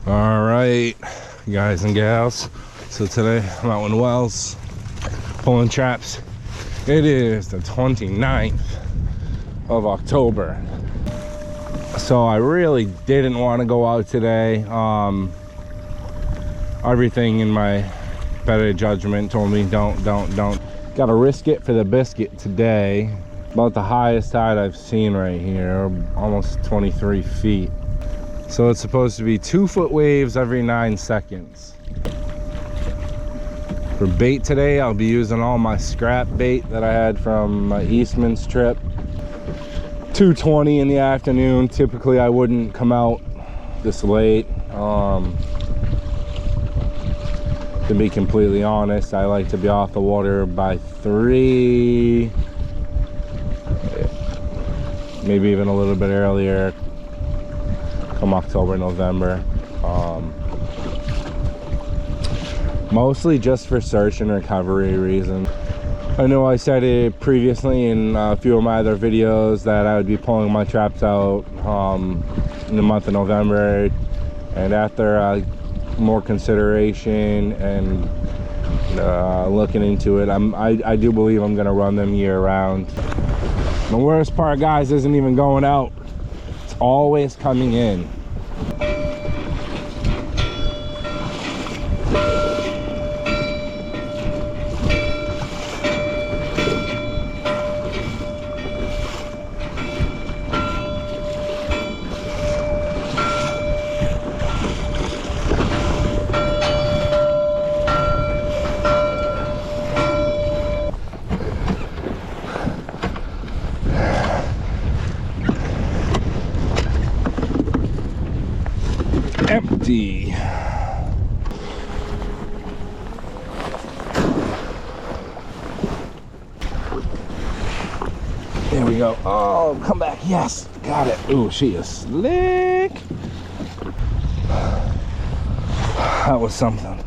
All right, guys and gals. So today I'm out in Wells pulling traps. It is the 29th of October. So I really didn't want to go out today. Everything in my better judgment told me don't. Gotta risk it for the biscuit today. About the highest tide I've seen right here, almost 23 feet. So it's supposed to be 2-foot waves every 9 seconds. For bait today, I'll be using all my scrap bait that I had from my Eastman's trip. 2:20 in the afternoon. Typically I wouldn't come out this late. To be completely honest, I like to be off the water by 3, maybe even a little bit earlier come October, November. Mostly just for search and recovery reasons. I know I said it previously in a few of my other videos that I would be pulling my traps out in the month of November, and after more consideration and looking into it, I do believe I'm gonna run them year round. The worst part, guys, isn't even going out, it's always coming in. Empty. There we go. Oh, come back. Yes, got it. Ooh, she is slick. That was something.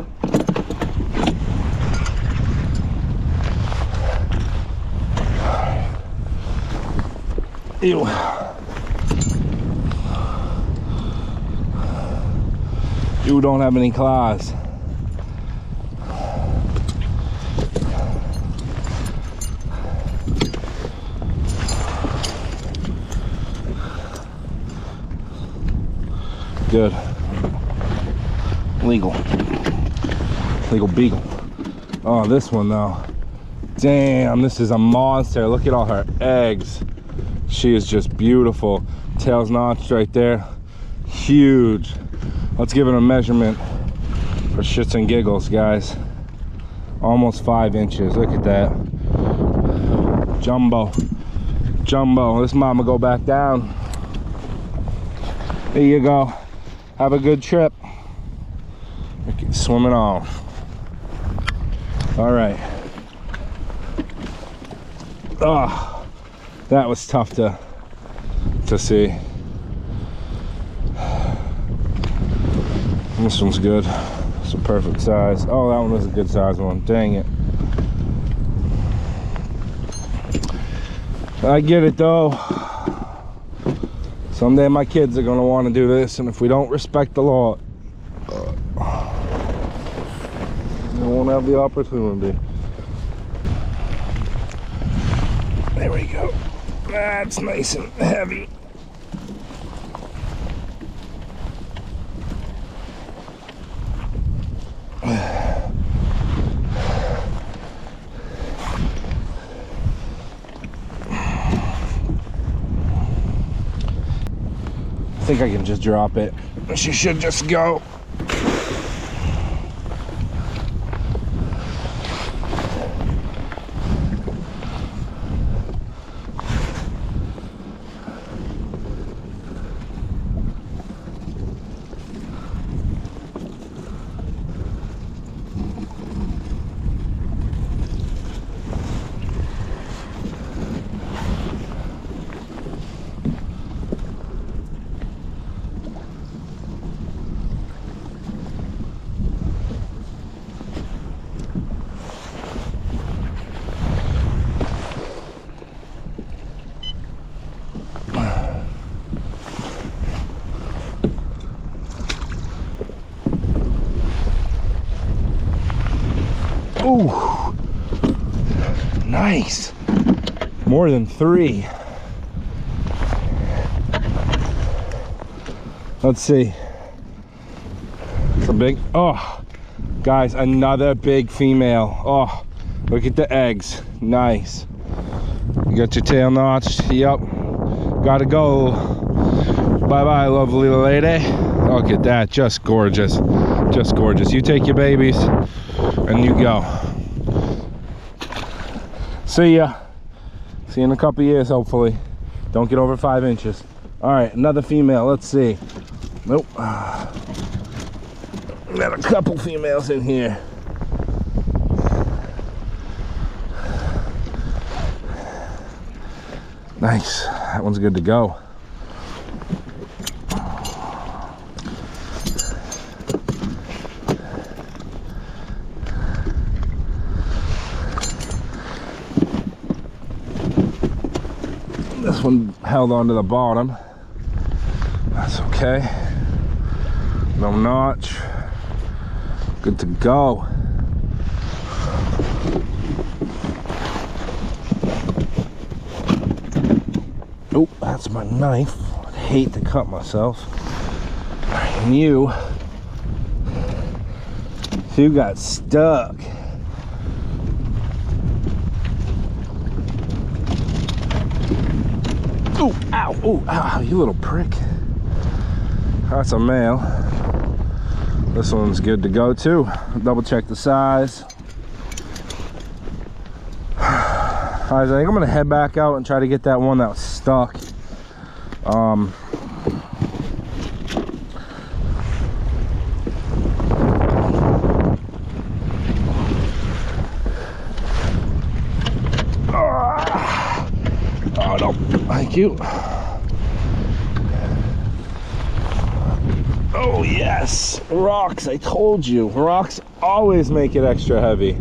Ew. You don't have any claws. Good. Legal beagle. Oh, this one though. Damn, this is a monster. Look at all her eggs. She is just beautiful. Tail's notched right there. Huge. Let's give it a measurement for shits and giggles, guys. Almost 5 inches. Look at that. Jumbo. This mama go back down. There you go. Have a good trip. Swimming on. All right. Oh, that was tough to see. This one's good. It's a perfect size. Oh, that one was a good size one. Dang it. I get it though. Someday my kids are gonna want to do this, and if we don't respect the law, they won't have the opportunity. There we go. That's nice and heavy. I think I can just drop it. She should just go. Ooh, nice. More than 3. Let's see. It's a big, oh, guys, another big female. Oh, look at the eggs. Nice. You got your tail notched. Yep. Gotta go. Bye-bye, lovely lady. Look at that. Just gorgeous. Just gorgeous. You take your babies and you go. See ya. See you in a couple years, hopefully. Don't get over 5 inches. All right, another female. Let's see. Nope. Got a couple females in here. Nice. That one's good to go. This one held onto the bottom. That's okay. No notch. Good to go. Oh, that's my knife. I'd hate to cut myself. And you got stuck. Oh, ow, oh, ow, you little prick. That's a male. This one's good to go too. Double check the size. I think I'm gonna head back out and try to get that one that was stuck. Oh no, thank you. Oh yes, rocks, I told you. Rocks always make it extra heavy.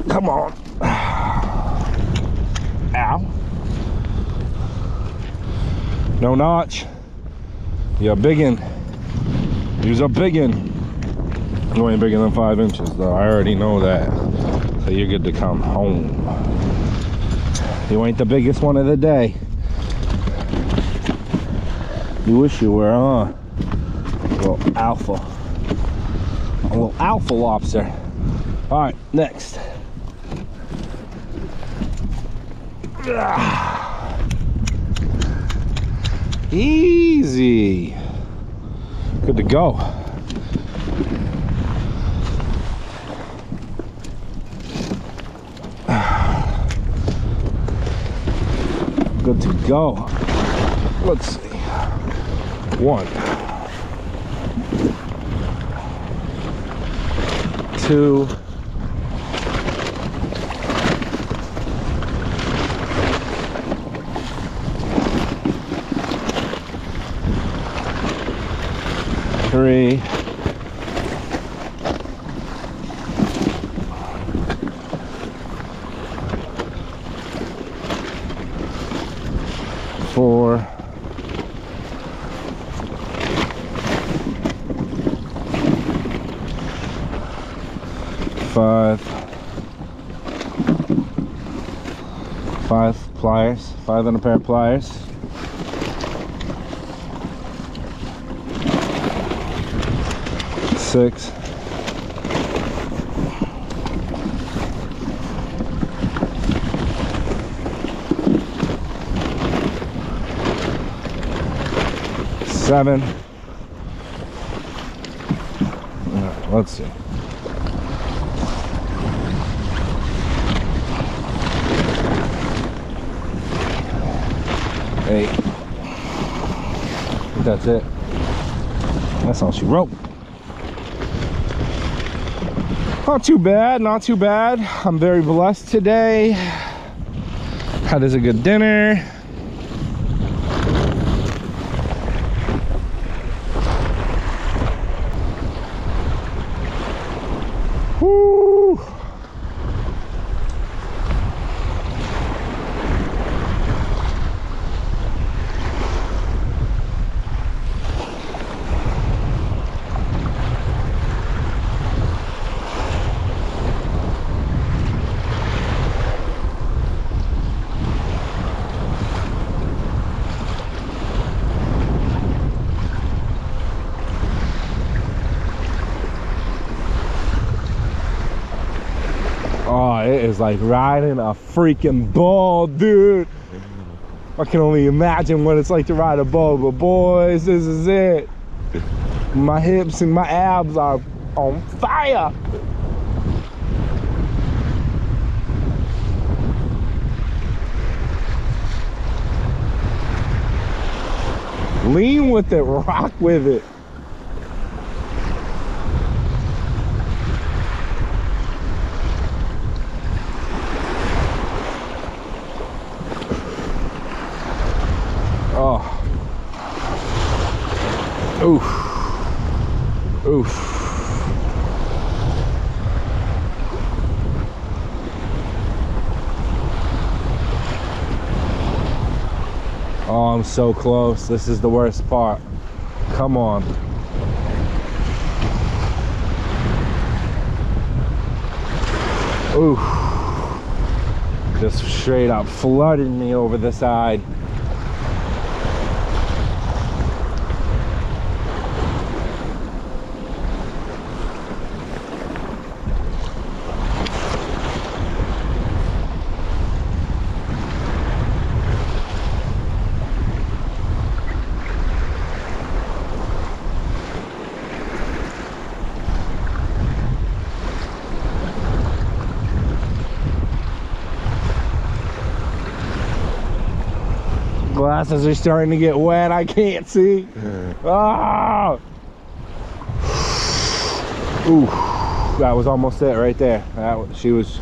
Come on. Ow. No notch. You're a biggin. You're a biggin. You ain't bigger than 5 inches though. I already know that. So you're good to come home. You ain't the biggest one of the day. You wish you were, huh? A little alpha. A little alpha lobster. Alright, next. Easy. Good to go. Good to go. Let's see. 1, 2, 3, 4, 5 pliers, 5 and a pair of pliers. 6, 7. Let's see. 8. That's it. That's all she wrote. Not too bad, not too bad. I'm very blessed today. Had us a good dinner. Woo! Oh, it is like riding a freaking bull, dude. I can only imagine what it's like to ride a bull, but boys, this is it. My hips and my abs are on fire. Lean with it, rock with it. Oh. Oof. Oof. Oh, I'm so close. This is the worst part. Come on. Oof. Just straight up flooded me over the side. Glasses are starting to get wet. I can't see. Ah! Ooh, that was almost it right there. She was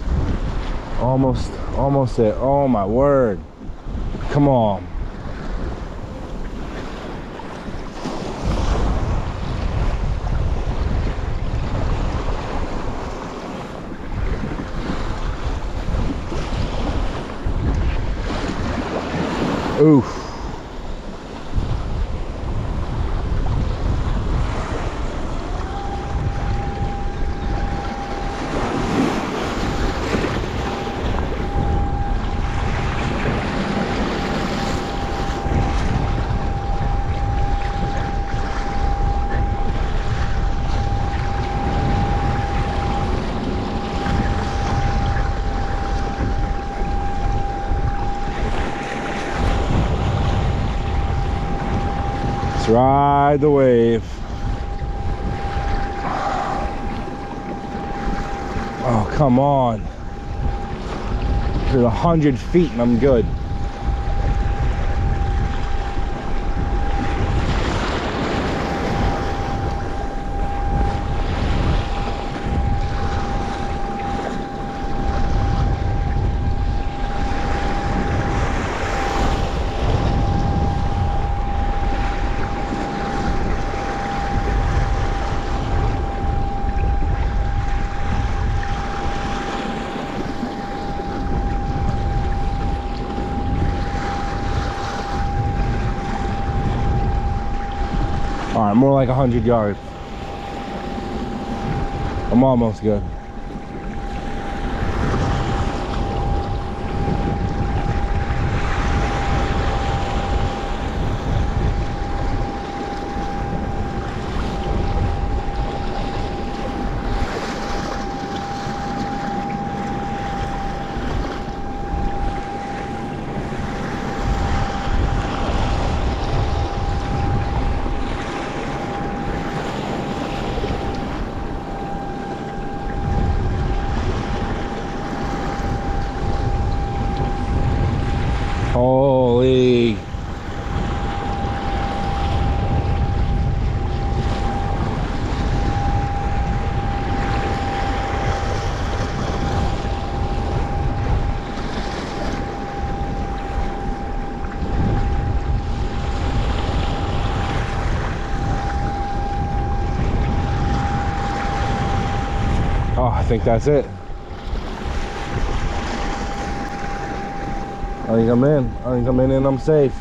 almost it. Oh my word! Come on. Oof. Let's ride the wave. Oh, come on. There's 100 feet and I'm good. All right, more like 100 yards. I'm almost good. Holy. Oh, I think that's it. I think I'm in. I think I'm in and I'm safe.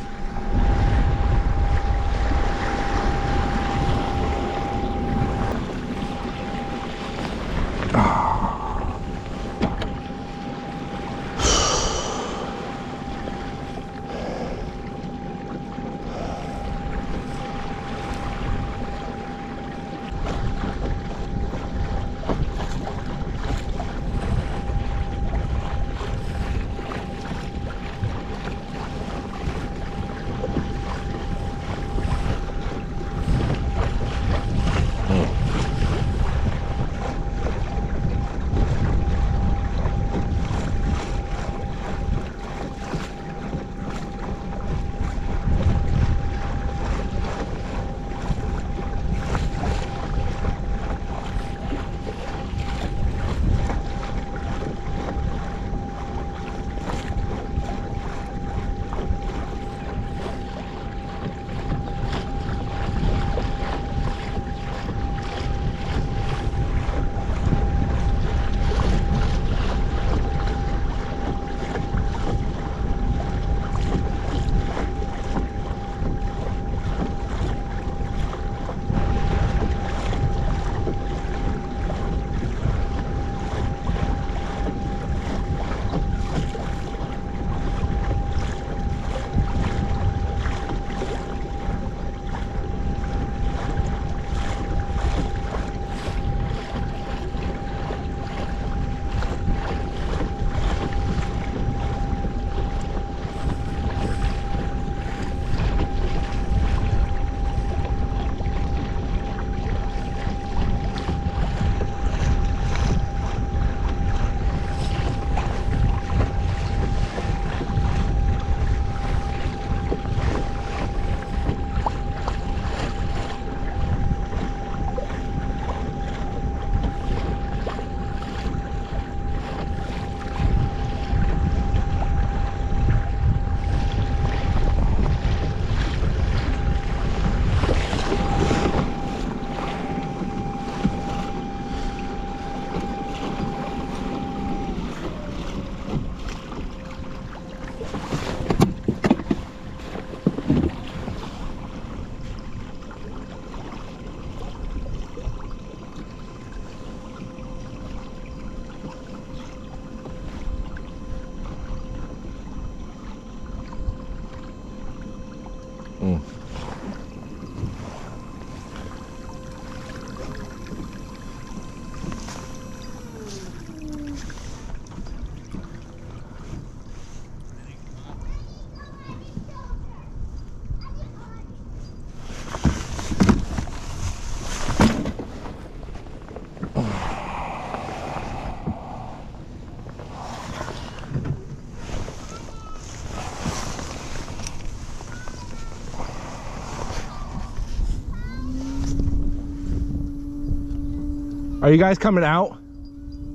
Are you guys coming out?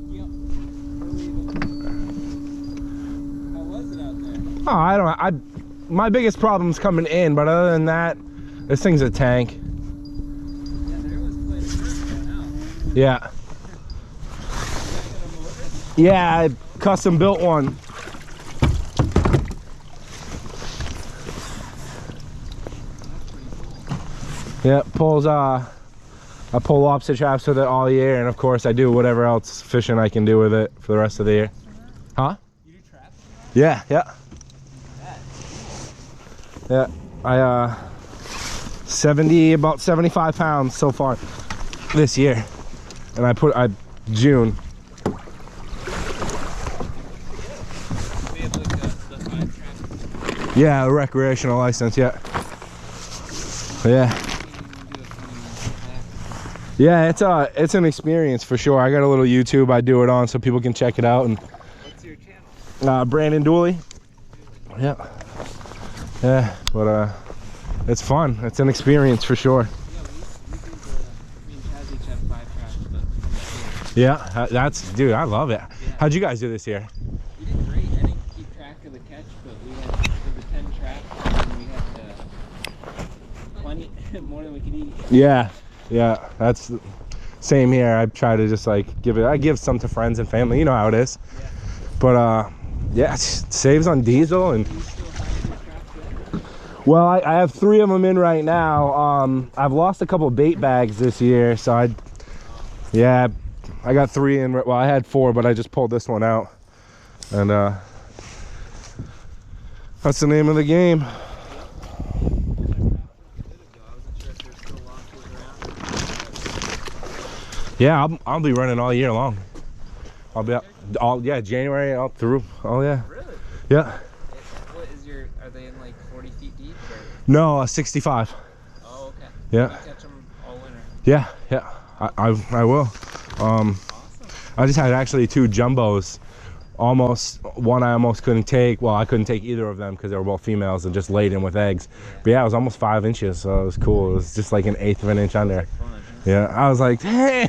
Yep. We're leaving. How was it out there? Oh, my biggest problem's coming in, but other than that, this thing's a tank. Yeah, there was quite a curve going out. Yeah. Yeah, I custom built one. Yeah, pulls I pull lobster traps with it all year, and of course I do whatever else fishing I can do with it for the rest of the year. Huh? You do traps? Yeah, yeah. Yeah, about 75 pounds so far this year, and June. We have like the 5 trap. Yeah, a recreational license. Yeah. Yeah. Yeah, it's an experience for sure. I got a little YouTube I do it on so people can check it out. And what's your channel? Brandon Dooley. Yeah. Yeah, but it's fun. It's an experience for sure. Yeah, me and Chaz each have 5 traps, but from the field. Yeah, dude, I love it. Yeah. How'd you guys do this year? We did great. I didn't keep track of the catch, but we had the 10 traps, and we had plenty more than we could eat. Yeah, yeah, that's same here. I try to just like I give some to friends and family. You know how it is. Yeah. But yeah, it saves on diesel. And Do you still have your traps in? well, I have 3 of them in right now. I've lost a couple bait bags this year, so I got 3 in. Well, I had 4, but I just pulled this one out, and that's the name of the game. Yeah, I'll be running all year long. I'll be January all through. Oh yeah. Really? Yeah. What is are they in like 40 feet deep? Or? No, 65. Oh, okay. Yeah. You catch them all winter. Yeah, yeah. I will. Awesome. I just had actually 2 jumbos. One I almost couldn't take. Well, I couldn't take either of them because they were both females and just laid in with eggs. Yeah. But yeah, it was almost 5 inches, so it was cool. It was just like an 1/8 of an inch under. Fun, huh? Yeah, I was like, dang,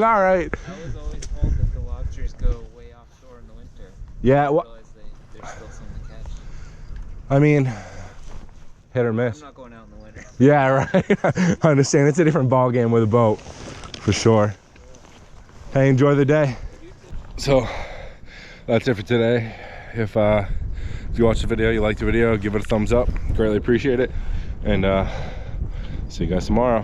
all right. I was always told that the lobsters go way offshore in the winter. Yeah, I realize there's still some to catch. I mean, hit or miss. I'm not going out in the winter. Yeah, right. I understand. It's a different ball game with a boat, for sure. Hey, enjoy the day. So, that's it for today. If you watched the video, you liked the video, give it a thumbs up. Greatly appreciate it. And see you guys tomorrow.